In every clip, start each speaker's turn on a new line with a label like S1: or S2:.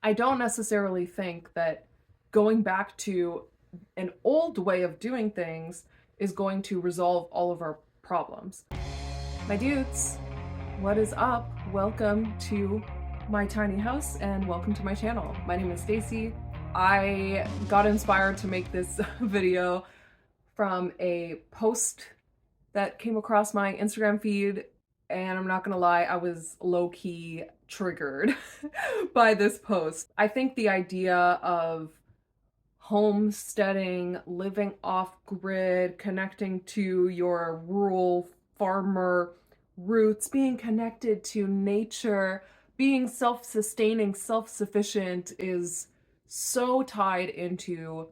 S1: I don't necessarily think that going back to an old way of doing things is going to resolve all of our problems. My dudes, what is up? Welcome to my tiny house and welcome to my channel. My name is Stacy. I got inspired to make this video from a post that came across my Instagram feed, and I'm not gonna lie, I was low-key triggered by this post. I think the idea of homesteading, living off-grid, connecting to your rural farmer roots, being connected to nature, being self-sustaining, self-sufficient is so tied into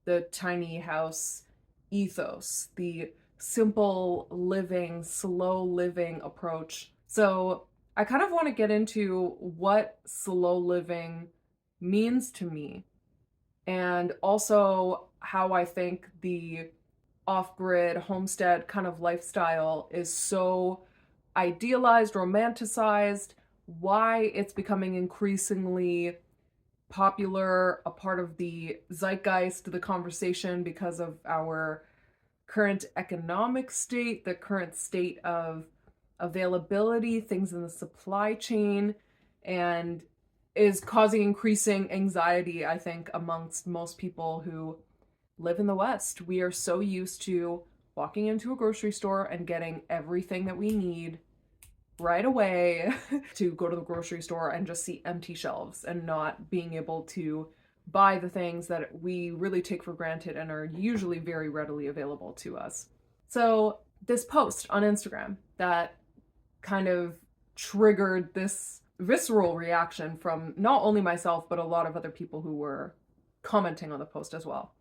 S1: the tiny house ethos, the simple living, slow living approach. So I kind of want to get into what slow living means to me, and also how I think the off-grid homestead kind of lifestyle is so idealized, romanticized, why it's becoming increasingly popular, a part of the zeitgeist, the conversation because of our current economic state, the current state of availability, things in the supply chain, and is causing increasing anxiety, I think, amongst most people who live in the West. We are so used to walking into a grocery store and getting everything that we need right away to go to the grocery store and just see empty shelves and not being able to buy the things that we really take for granted and are usually very readily available to us. So this post on Instagram that kind of triggered this visceral reaction from not only myself, but a lot of other people who were commenting on the post as well,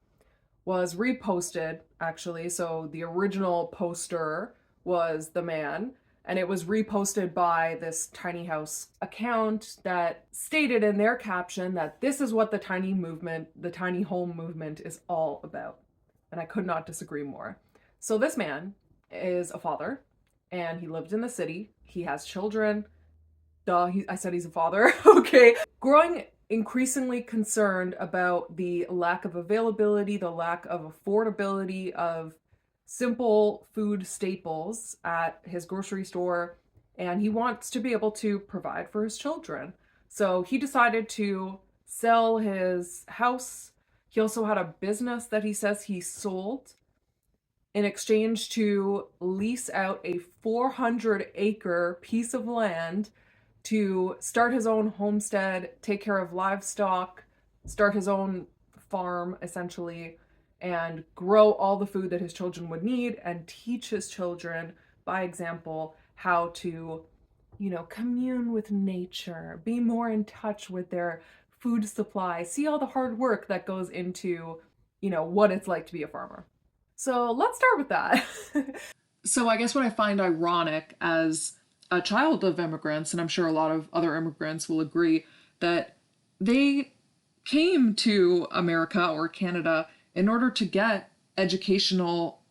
S1: was reposted, actually. So the original poster was the man, and it was reposted by this tiny house account that stated in their caption that this is what the tiny movement, the tiny home movement, is all about. And I could not disagree more. So this man is a father, and he lived in the city. He has children. Duh, I said he's a father. Okay. Growing increasingly concerned about the lack of availability, the lack of affordability of simple food staples at his grocery store, and he wants to be able to provide for his children. So he decided to sell his house. He also had a business that he says he sold in exchange to lease out a 400-acre piece of land to start his own homestead, take care of livestock, start his own farm, essentially, and grow all the food that his children would need and teach his children, by example, how to, commune with nature, be more in touch with their food supply, see all the hard work that goes into, what it's like to be a farmer. So let's start with that. So I guess what I find ironic as a child of immigrants, and I'm sure a lot of other immigrants will agree, that they came to America or Canada in order to get educational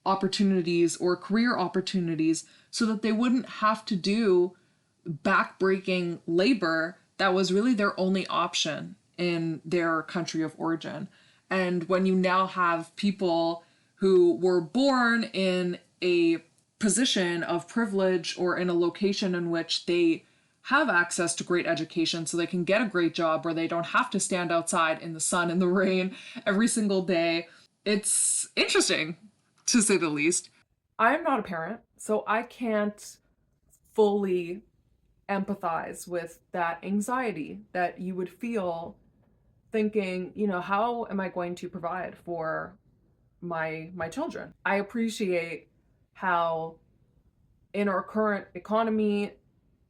S1: opportunities or career opportunities so that they wouldn't have to do backbreaking labor that was really their only option in their country of origin. And when you now have people who were born in a position of privilege or in a location in which they have access to great education so they can get a great job where they don't have to stand outside in the sun and the rain every single day, it's interesting, to say the least. I'm not a parent, so I can't fully empathize with that anxiety that you would feel thinking, how am I going to provide for my children? I appreciate how in our current economy,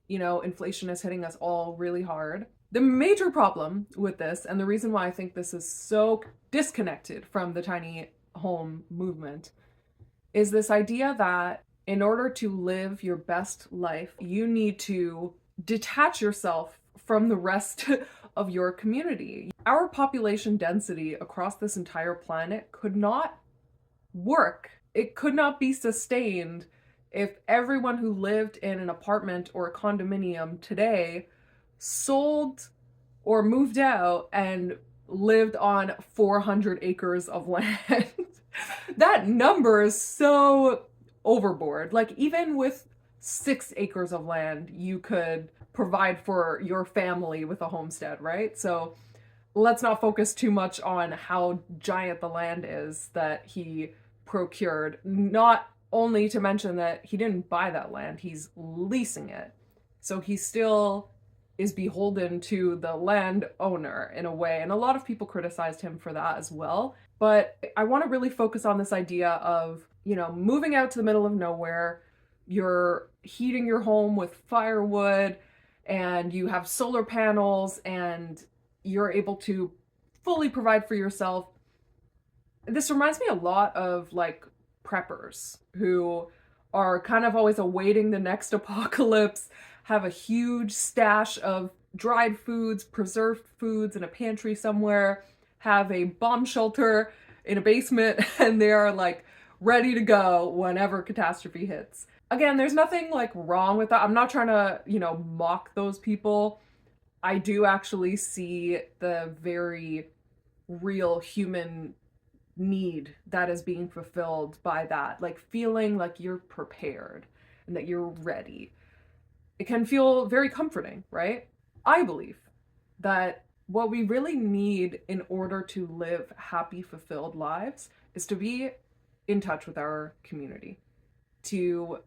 S1: inflation is hitting us all really hard. The major problem with this, and the reason why I think this is so disconnected from the tiny home movement, is this idea that in order to live your best life, you need to detach yourself from the rest of your community. Our population density across this entire planet could not work. It could not be sustained if everyone who lived in an apartment or a condominium today sold or moved out and lived on 400 acres of land. That number is so overboard. Like, even with 6 acres of land, you could provide for your family with a homestead, right? So let's not focus too much on how giant the land is that he procured. Not only to mention that he didn't buy that land, he's leasing it. So he still is beholden to the landowner in a way. And a lot of people criticized him for that as well. But I want to really focus on this idea of, moving out to the middle of nowhere. You're heating your home with firewood and you have solar panels and you're able to fully provide for yourself. This reminds me a lot of like preppers who are kind of always awaiting the next apocalypse, have a huge stash of dried foods, preserved foods in a pantry somewhere, have a bomb shelter in a basement, and they are like ready to go whenever catastrophe hits. Again, there's nothing like wrong with that. I'm not trying to, mock those people. I do actually see the very real human need that is being fulfilled by that. Like, feeling like you're prepared and that you're ready. It can feel very comforting, right? I believe that what we really need in order to live happy, fulfilled lives is to be in touch with our community, to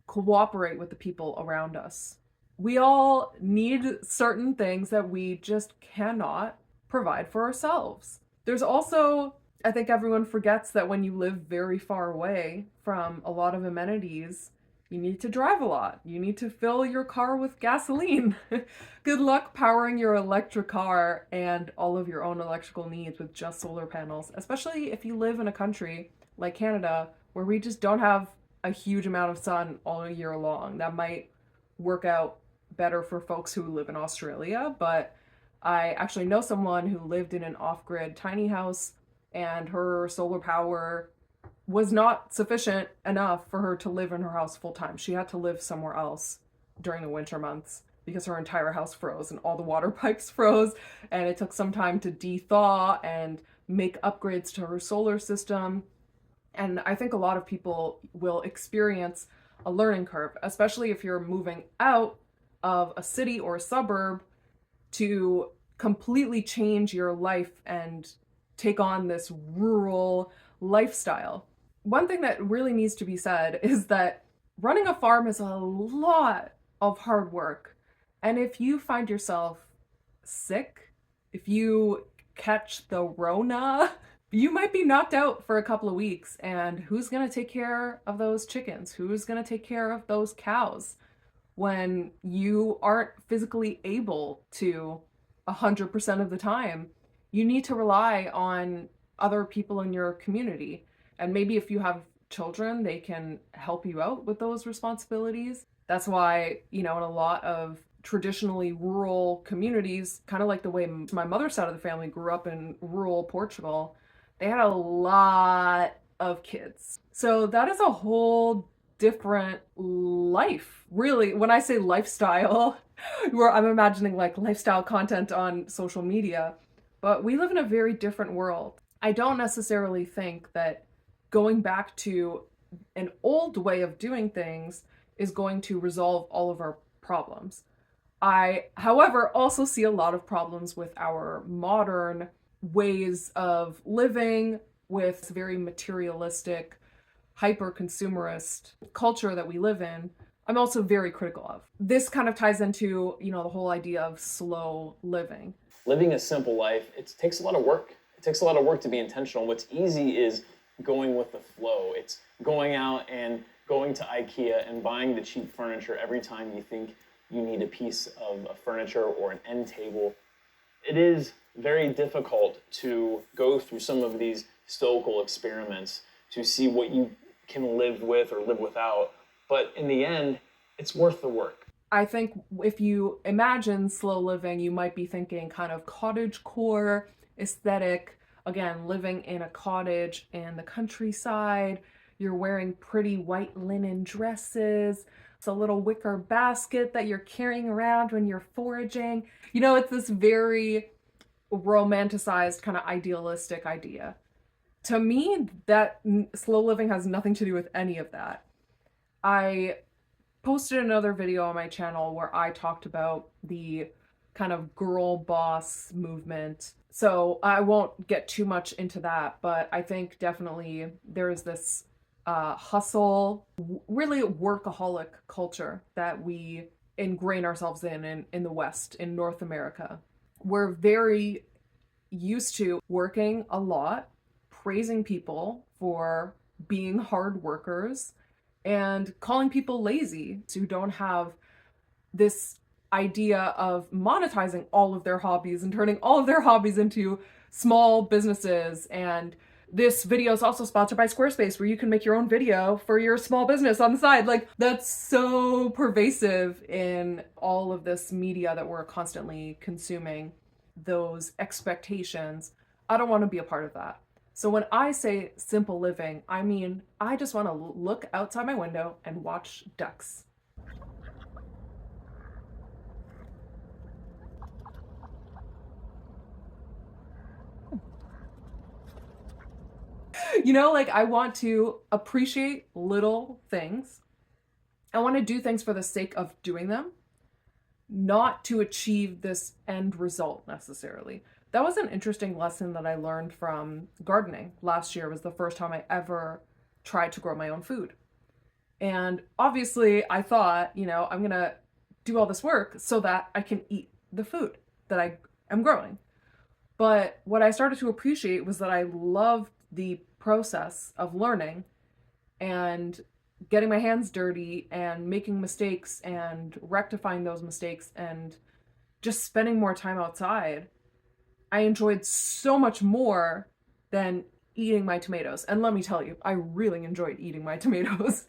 S1: cooperate with the people around us. We all need certain things that we just cannot provide for ourselves. There's also, I think everyone forgets that when you live very far away from a lot of amenities, you need to drive a lot. You need to fill your car with gasoline. Good luck powering your electric car and all of your own electrical needs with just solar panels, especially if you live in a country like Canada where we just don't have a huge amount of sun all year long. That might work out better for folks who live in Australia, but I actually know someone who lived in an off-grid tiny house and her solar power was not sufficient enough for her to live in her house full time. She had to live somewhere else during the winter months because her entire house froze and all the water pipes froze, and it took some time to de-thaw and make upgrades to her solar system. And I think a lot of people will experience a learning curve, especially if you're moving out of a city or a suburb to completely change your life and take on this rural lifestyle. One thing that really needs to be said is that running a farm is a lot of hard work. And if you find yourself sick, if you catch the Rona, you might be knocked out for a couple of weeks. And who's going to take care of those chickens? Who's going to take care of those cows when you aren't physically able to 100% of the time? You need to rely on other people in your community. And maybe if you have children, they can help you out with those responsibilities. That's why, in a lot of traditionally rural communities, kind of like the way my mother's side of the family grew up in rural Portugal, they had a lot of kids. So that is a whole different life. Really, when I say lifestyle, where I'm imagining like lifestyle content on social media, but we live in a very different world. I don't necessarily think that going back to an old way of doing things is going to resolve all of our problems. I, however, also see a lot of problems with our modern ways of living, with very materialistic, hyper-consumerist culture that we live in. I'm also very critical of. This kind of ties into, the whole idea of slow living.
S2: Living a simple life, it takes a lot of work. It takes a lot of work to be intentional. What's easy is going with the flow. It's going out and going to IKEA and buying the cheap furniture every time you think you need a piece of furniture or an end table. It is very difficult to go through some of these stoical experiments to see what you can live with or live without. But in the end, it's worth the work.
S1: I think if you imagine slow living, you might be thinking kind of cottage core aesthetic. Again, living in a cottage in the countryside, you're wearing pretty white linen dresses, It's a little wicker basket that you're carrying around when you're foraging. You know, it's this very romanticized, kind of idealistic idea. To me, that slow living has nothing to do with any of that. I posted another video on my channel where I talked about the kind of girl boss movement. So I won't get too much into that, but I think definitely there's this hustle, really workaholic culture that we ingrain ourselves in the West, in North America. We're very used to working a lot, praising people for being hard workers, and calling people lazy who don't have this idea of monetizing all of their hobbies and turning all of their hobbies into small businesses. And this video is also sponsored by Squarespace, where you can make your own video for your small business on the side. Like, that's so pervasive in all of this media that we're constantly consuming, those expectations. I don't want to be a part of that. So when I say simple living, I mean, I just want to look outside my window and watch ducks. You know, like, I want to appreciate little things. I want to do things for the sake of doing them, not to achieve this end result necessarily. That was an interesting lesson that I learned from gardening. Last year was the first time I ever tried to grow my own food. And obviously I thought, you know, I'm gonna do all this work so that I can eat the food that I am growing. But what I started to appreciate was that I loved the process of learning and getting my hands dirty and making mistakes and rectifying those mistakes and just spending more time outside. I enjoyed so much more than eating my tomatoes. And let me tell you, I really enjoyed eating my tomatoes.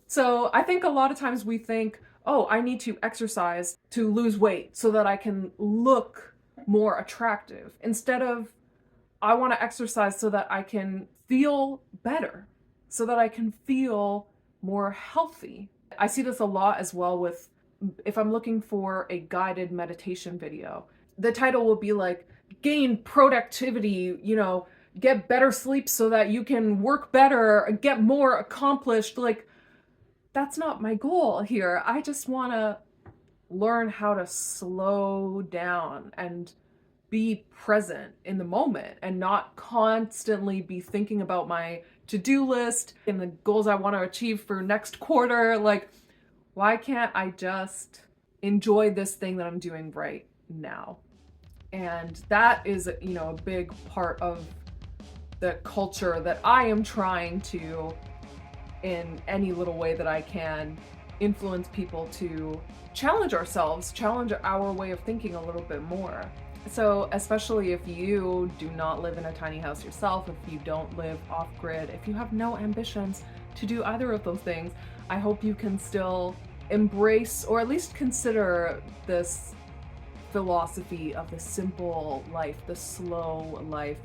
S1: So I think a lot of times we think, oh, I need to exercise to lose weight so that I can look more attractive, instead of, I want to exercise so that I can feel better, so that I can feel more healthy. I see this a lot as well with, if I'm looking for a guided meditation video, the title will be like, gain productivity, you know, get better sleep so that you can work better, get more accomplished. Like, that's not my goal here. I just want to learn how to slow down and be present in the moment and not constantly be thinking about my to-do list and the goals I want to achieve for next quarter. Like, why can't I just enjoy this thing that I'm doing right now? And that is, you know, a big part of the culture that I am trying to, in any little way that I can, influence people to challenge ourselves, challenge our way of thinking a little bit more. So especially if you do not live in a tiny house yourself, if you don't live off-grid, if you have no ambitions to do either of those things, I hope you can still embrace, or at least consider, this philosophy of the simple life, the slow life.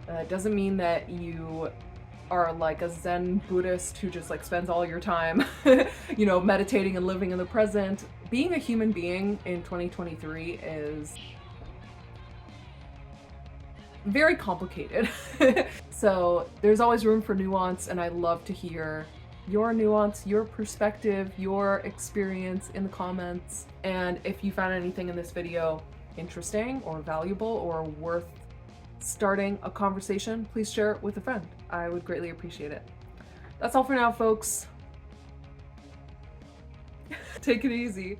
S1: It doesn't mean that you are like a Zen Buddhist who just like spends all your time, you know, meditating and living in the present. Being a human being in 2023 is very complicated. So there's always room for nuance, and I love to hear your nuance, your perspective, your experience in the comments. And if you found anything in this video interesting or valuable or worth starting a conversation, please share it with a friend. I would greatly appreciate it. That's all for now, folks. Take it easy.